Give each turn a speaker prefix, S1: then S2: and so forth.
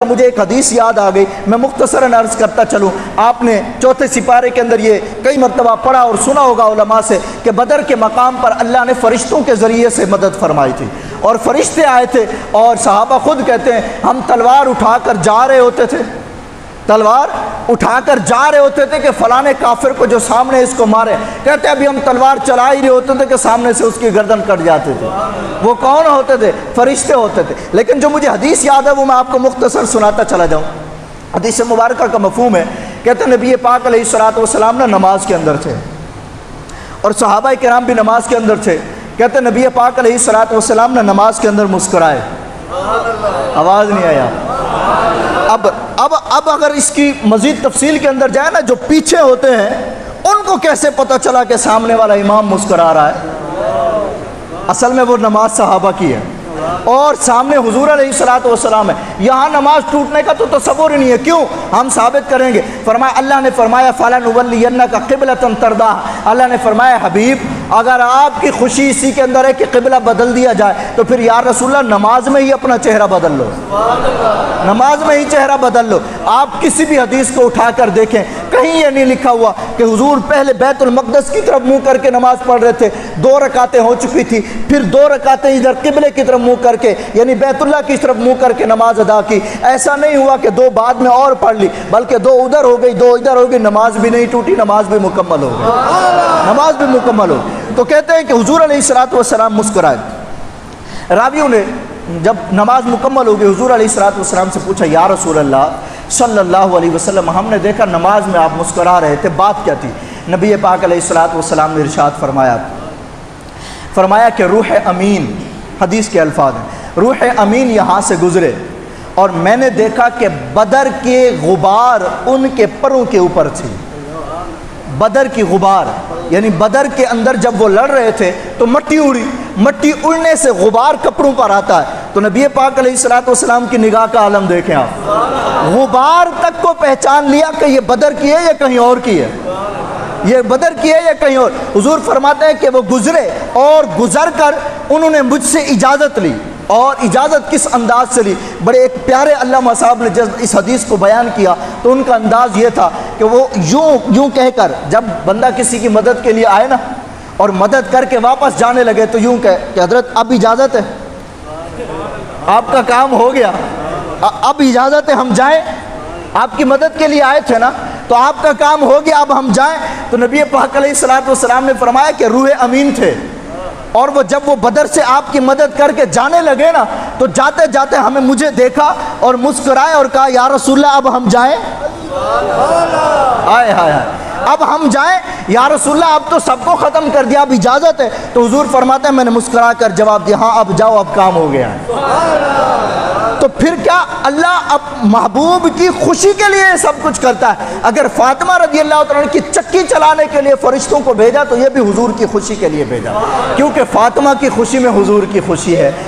S1: مجھے ایک حدیث یاد آ گئی، میں مختصراً عرض کرتا چلوں۔ آپ نے چوتھے سپارے کے اندر یہ کئی مرتبہ پڑھا اور سنا ہوگا علماء سے کہ بدر کے مقام پر اللہ نے فرشتوں کے ذریعے سے مدد فرمائی تھی، اور فرشتے آئے تھے، اور صحابہ خود کہتے ہیں ہم تلوار اٹھا کر جا رہے ہوتے تھے، تلوار اٹھا کر جا رہے ہوتے تھے کہ فلانے کافر کو جو سامنے اس کو مارے، کہتے ابھی ہم تلوار چلا ہی رہے ہوتے تھے کہ سامنے سے اس کی گردن کٹ جاتے تھے۔ وہ کون ہوتے تھے؟ فرشتے ہوتے تھے۔ لیکن جو مجھے حدیث یاد ہے وہ میں آپ کو مختصر سناتا چلا جاؤں۔ حدیث مبارکہ کا مفہوم ہے، کہتے ہیں نبی پاک علیہ الصلوۃ والسلام نے نماز کے اندر تھے، اور صحابہ کرام بھی نماز کے اندر تھے۔ کہتے ہیں نبی پاک علیہ الصلوۃ والسلام نے نماز کے اندر مسکرائے۔ آواز نہیں آیا۔ اب اگر اس کی مزید تفصیل کے اندر جائے نا، جو پیچھے ہوتے ہیں ان کو کیسے پتہ چلا کہ سامنے والا امام مسکرا رہا ہے؟ اصل میں وہ نماز صحابہ کی ہے، اور سامنے حضور علیہ الصلوۃ والسلام ہے۔ یہاں نماز ٹوٹنے کا تو تصور ہی نہیں ہے۔ کیوں؟ ہم ثابت کریں گے۔ فرمایا اللہ نے فرمایا فَلَنُوَلِّيَنَّكَ قِبْلَةً تَرْضَاهَا، اللہ نے فرمایا حبیب اگر آپ کی خوشی اسی کے اندر ہے کہ قبلہ بدل دیا جائے تو پھر یا رسول اللہ نماز میں ہی اپنا چہرہ بدل لو، نماز میں ہی چہرہ بدل لو۔ آپ کسی بھی حدیث کو اٹھا کر دیکھیں، کہیں یہ نہیں لکھا ہوا کہ حضور پہلے بیت المقدس کی طرف منہ کر کے نماز پڑھ رہے تھے، 2 رکعتیں ہو چکی تھی، پھر 2 رکعتیں ادھر قبلے کی طرف منہ کر کے یعنی بیت اللہ کی طرف منہ کر کے نماز ادا کی۔ ایسا نہیں ہوا کہ 2 بعد میں اور پڑھ لی، بلکہ 2 ادھر ہو گئی 2 ادھر ہو گئی، نماز بھی نہیں ٹوٹی، نماز بھی مکمل ہو گئی، نماز بھی مکمل ہو گئی۔ تو کہتے ہیں کہ حضور علیہ الصلوۃ والسلام مسکرائے۔ راویوں نے جب نماز مکمل ہو گئی حضور علیہ الصلوۃ والسلام سے پوچھا یا رسول اللہ صلی اللہ علیہ وسلم ہم نے دیکھا نماز میں آپ مسکرا رہے تھے، بات کیا تھی؟ نبی پاک علیہ الصلوۃ والسلام نے ارشاد فرمایا کہ روح امین، حدیث کے الفاظ ہیں، روح امین یہاں سے گزرے اور میں نے دیکھا کہ بدر کے غبار ان کے پروں کے اوپر تھی۔ بدر کی غبار یعنی بدر کے اندر جب وہ لڑ رہے تھے تو مٹی اڑی، مٹی اڑنے سے غبار کپڑوں پر آتا ہے۔ تو نبی پاک علیہ الصلوۃ والسلام کی نگاہ کا عالم دیکھیں آپ، غبار تک کو پہچان لیا کہ یہ بدر کی ہے یا کہیں اور کی ہے، یہ بدر کی ہے یا کہیں اور۔ حضور فرماتے ہیں کہ وہ گزرے اور گزر کر انہوں نے مجھ سے اجازت لی، اور اجازت کس انداز سے لی؟ بڑے ایک پیارے علامہ صاحب نے جب اس حدیث کو بیان کیا تو ان کا انداز یہ تھا کہ وہ یوں کہہ کر، جب بندہ کسی کی مدد کے لیے آئے نا اور مدد کر کے واپس جانے لگے تو یوں کہے کہ حضرت اب اجازت ہے، آپ کا کام ہو گیا، اب اجازت ہے ہم جائیں، آپ کی مدد کے لیے آئے تھے نا تو آپ کا کام ہو گیا، اب ہم جائیں۔ تو نبی پاک علیہ الصلوۃ والسلام نے فرمایا کہ روح امین تھے، اور وہ جب وہ بدر سے آپ کی مدد کر کے جانے لگے نا تو جاتے جاتے مجھے دیکھا اور مسکرائے اور کہا یا رسول اللہ اب ہم جائیں؟ آئے ہائے اب ہم جائیں یا رسول اللہ، اب تو سب کو ختم کر دیا، اب اجازت ہے؟ تو حضور فرماتے ہیں میں نے مسکرا کر جواب دیا ہاں اب جاؤ، اب کام ہو گیا ہے۔ تو پھر کیا اللہ اب محبوب کی خوشی کے لیے سب کچھ کرتا ہے؟ اگر فاطمہ رضی اللہ عنہ کی چکی چلانے کے لیے فرشتوں کو بھیجا تو یہ بھی حضور کی خوشی کے لیے بھیجا، کیونکہ فاطمہ کی خوشی میں حضور کی خوشی ہے۔